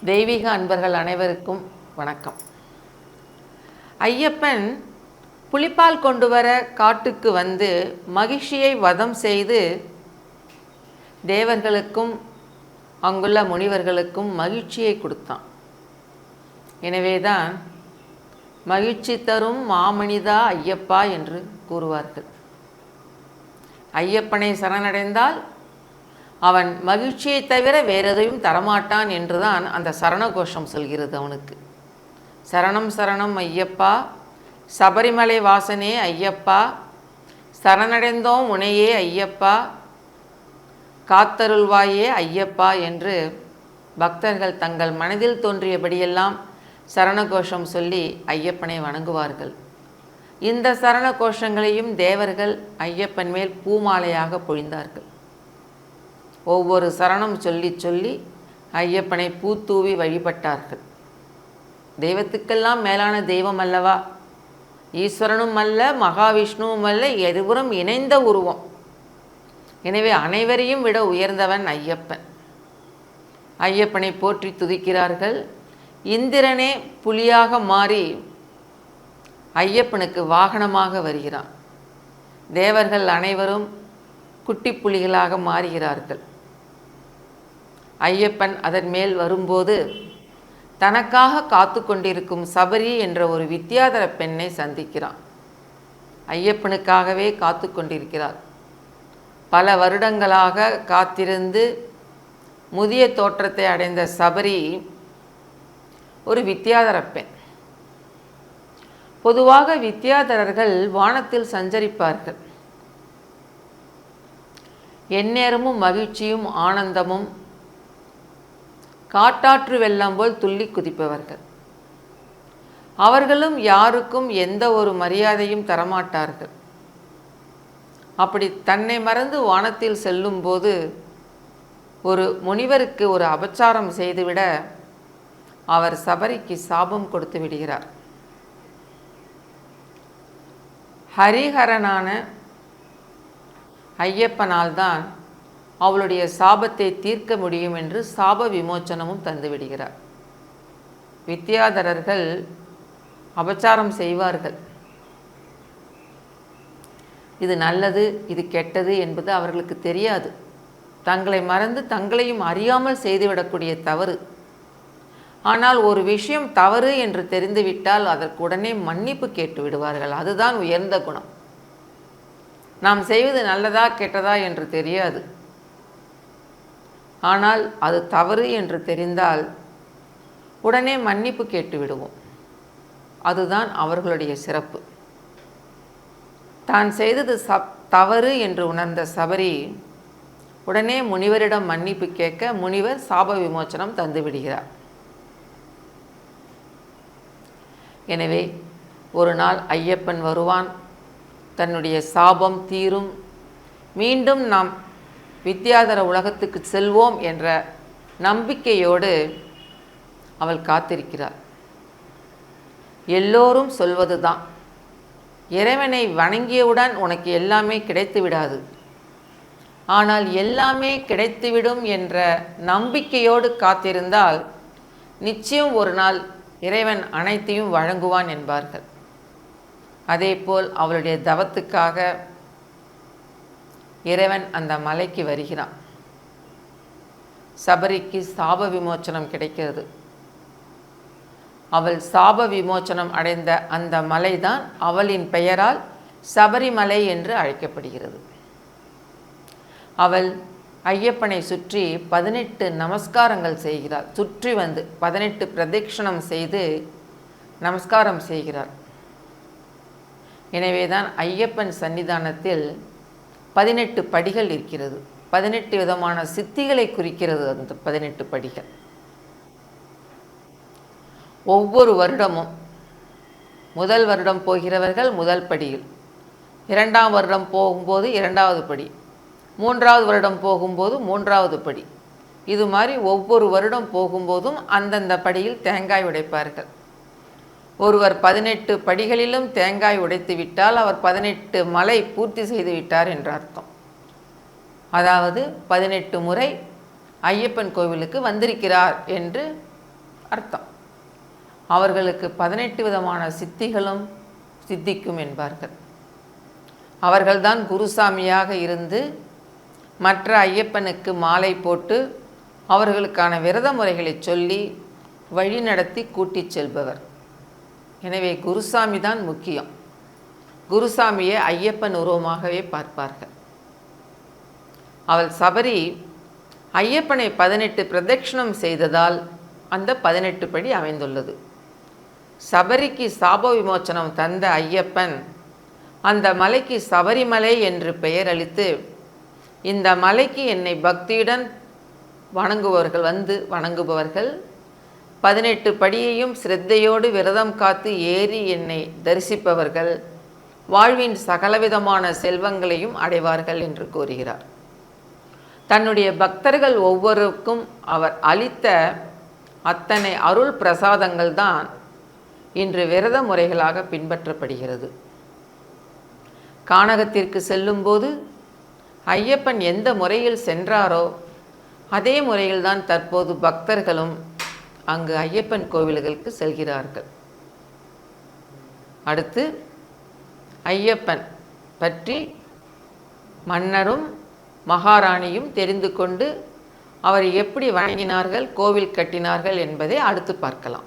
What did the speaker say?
தெய்வீக அன்பர்கள் அனைவருக்கும் வணக்கம். ஐயப்பன் புலிப்பால் கொண்டு வர காட்டுக்கு வந்து மகிழ்ச்சியை வதம் செய்து தேவர்களுக்கும் அங்குள்ள முனிவர்களுக்கும் மகிழ்ச்சியை கொடுத்தான். எனவேதான் மகிழ்ச்சி தரும் மாமனிதா ஐயப்பா என்று கூறுவார்கள். ஐயப்பனை சரணடைந்தால் அவன் மகிழ்ச்சியை தவிர வேறெதையும் தரமாட்டான் என்றுதான் அந்த சரண கோஷம் சொல்கிறது அவனுக்கு. சரணம் சரணம் ஐயப்பா, சபரிமலை வாசனே ஐயப்பா, சரணடைந்தோம் உனையே ஐயப்பா, காத்தருள்வாயே ஐயப்பா என்று பக்தர்கள் தங்கள் மனதில் தோன்றியபடியெல்லாம் சரண கோஷம் சொல்லி ஐயப்பனை வணங்குவார்கள். இந்த சரண கோஷங்களையும் தேவர்கள் ஐயப்பன் மேல் பூமாலையாக பொழிந்தார்கள். ஒவ்வொரு சரணம் சொல்லி சொல்லி ஐயப்பனை பூத்தூவி வழிபட்டார்கள். தெய்வத்துக்கெல்லாம் மேலான தெய்வம் அல்லவா, ஈஸ்வரனும் அல்ல, மகாவிஷ்ணுவும் அல்ல, இருவரும் இணைந்த உருவம். எனவே அனைவரையும் விட உயர்ந்தவன் ஐயப்பன். ஐயப்பனை போற்றி துதிக்கிறார்கள். இந்திரனே புலியாக மாறி ஐயப்பனுக்கு வாகனமாக வருகிறான். தேவர்கள் அனைவரும் குட்டி புலிகளாக மாறுகிறார்கள். ஐயப்பன் அதன் மேல் வரும்போது தனக்காக காத்து கொண்டிருக்கும் சபரி என்ற ஒரு வித்தியாதர பெண்ணை சந்திக்கிறான். ஐயப்பனுக்காகவே காத்து கொண்டிருக்கிறார். பல வருடங்களாக காத்திருந்து முதிய தோற்றத்தை அடைந்த சபரி ஒரு வித்தியாதர பெண். பொதுவாக வித்தியாதரர்கள் வானத்தில் சஞ்சரிப்பார்கள். எந்நேரமும் மகிழ்ச்சியும் ஆனந்தமும் காட்டாற்று வெள்ளம் போல் துள்ளி குதிப்பவர்கள். அவர்களும் யாருக்கும் எந்த ஒரு மரியாதையும் தரமாட்டார்கள். அப்படி தன்னை மறந்து வானத்தில் செல்லும்போது ஒரு முனிவருக்கு ஒரு அபச்சாரம் செய்துவிட அவர் சபரிக்கு சாபம் கொடுத்து விடுகிறார். ஹரிஹரனான ஐயப்பனால் தான் அவளுடைய சாபத்தை தீர்க்க முடியும் என்று சாப விமோச்சனமும் தந்துவிடுகிறார். வித்தியாதரர்கள் அபச்சாரம் செய்வார்கள். இது நல்லது, இது கெட்டது என்பது அவர்களுக்கு தெரியாது. தங்களை மறந்து தங்களையும் அறியாமல் செய்துவிடக்கூடிய தவறு. ஆனால் ஒரு விஷயம் தவறு என்று தெரிந்துவிட்டால் அதற்கு உடனே மன்னிப்பு கேட்டு விடுவார்கள். அதுதான் உயர்ந்த குணம். நாம் செய்வது நல்லதா கெட்டதா என்று தெரியாது. ஆனால் அது தவறு என்று தெரிந்தால் உடனே மன்னிப்பு கேட்டு விடுவோம். அதுதான் அவர்களுடைய சிறப்பு. தான் செய்தது தவறு என்று உணர்ந்த சபரி உடனே முனிவரிடம் மன்னிப்பு கேட்க முனிவர் சாப விமோச்சனம் தந்துவிடுகிறார். எனவே ஒரு நாள் ஐயப்பன் வருவான், தன்னுடைய சாபம் தீரும், மீண்டும் நாம் வித்தியாதர உலகத்துக்கு செல்வோம் என்ற நம்பிக்கையோடு அவள் காத்திருக்கிறார். எல்லோரும் சொல்வது தான், இறைவனை வணங்கியவுடன் உனக்கு எல்லாமே கிடைத்து விடாது. ஆனால் எல்லாமே கிடைத்துவிடும் என்ற நம்பிக்கையோடு காத்திருந்தால் நிச்சயம் ஒரு நாள் இறைவன் அனைத்தையும் வழங்குவான் என்பார்கள். அதேபோல் அவளுடைய தவத்துக்காக இறைவன் அந்த மலைக்கு வருகிறான். சபரிக்கு சாப விமோச்சனம் கிடைக்கிறது. அவள் சாப விமோச்சனம் அடைந்த அந்த மலைதான் அவளின் பெயரால் சபரிமலை என்று அழைக்கப்படுகிறது. அவள் ஐயப்பனை சுற்றி 18 நமஸ்காரங்கள் செய்கிறார். சுற்றி வந்து 18 பிரதட்சணம் செய்து நமஸ்காரம் செய்கிறார். எனவேதான் ஐயப்பன் சன்னிதானத்தில் 18 படிகள் இருக்கிறது. 18 விதமான சித்திகளை குறிக்கிறது அந்த 18 படிகள். ஒவ்வொரு வருடமும் முதல் வருடம் போகிறவர்கள் முதல் படியில், 2ஆம் வருடம் போகும்போது 2வது படி, 3வது வருடம் போகும்போது 3வது படி. இது மாதிரி ஒவ்வொரு வருடம் போகும்போதும் அந்தந்த படியில் தேங்காய் உடைப்பார்கள். ஒருவர் 18 படிகளிலும் தேங்காய் உடைத்து விட்டால் அவர் 18 மலை பூர்த்தி செய்து விட்டார் என்ற அர்த்தம். அதாவது 18 முறை ஐயப்பன் கோவிலுக்கு வந்திருக்கிறார் என்று அர்த்தம். அவர்களுக்கு 18 விதமான சித்திகளும் சித்திக்கும் என்பார்கள். அவர்கள்தான் குருசாமியாக இருந்து மற்ற ஐயப்பனுக்கு மாலை போட்டு அவர்களுக்கான விரத முறைகளை சொல்லி வழிநடத்தி கூட்டிச் செல்பவர். எனவே குருசாமி தான் முக்கியம். குருசாமியை ஐயப்பன் உருவமாகவே பார்ப்பார்கள். அவள் சபரி ஐயப்பனை 18 பிரதட்சிணம் செய்ததால் அந்த 18 படி அமைந்துள்ளது. சபரிக்கு சாப விமோச்சனம் தந்த ஐயப்பன் அந்த மலைக்கு சபரிமலை என்று பெயர் அளித்து, இந்த மலைக்கு என்னை பக்தியுடன் வணங்குபவர்கள் 18 படியையும் சிரத்தையோடு விரதம் காத்து ஏறி என்னை தரிசிப்பவர்கள் வாழ்வின் சகலவிதமான செல்வங்களையும் அடைவார்கள் என்று கூறுகிறார். தன்னுடைய பக்தர்கள் ஒவ்வொருக்கும் அவர் அளித்த அத்தனை அருள் பிரசாதங்கள் தான் இன்று விரத முறைகளாக பின்பற்றப்படுகிறது. கானகத்திற்கு செல்லும்போது ஐயப்பன் எந்த முறையில் சென்றாரோ அதே முறையில்தான் தற்போது பக்தர்களும் அங்கு ஐயப்பன் கோவில்களுக்கு செல்கிறார்கள். அடுத்து ஐயப்பன் பற்றி மன்னரும் மகாராணியும் தெரிந்து கொண்டு அவரை எப்படி வணங்கினார்கள், கோவில் கட்டினார்கள் என்பதை அடுத்து பார்க்கலாம்.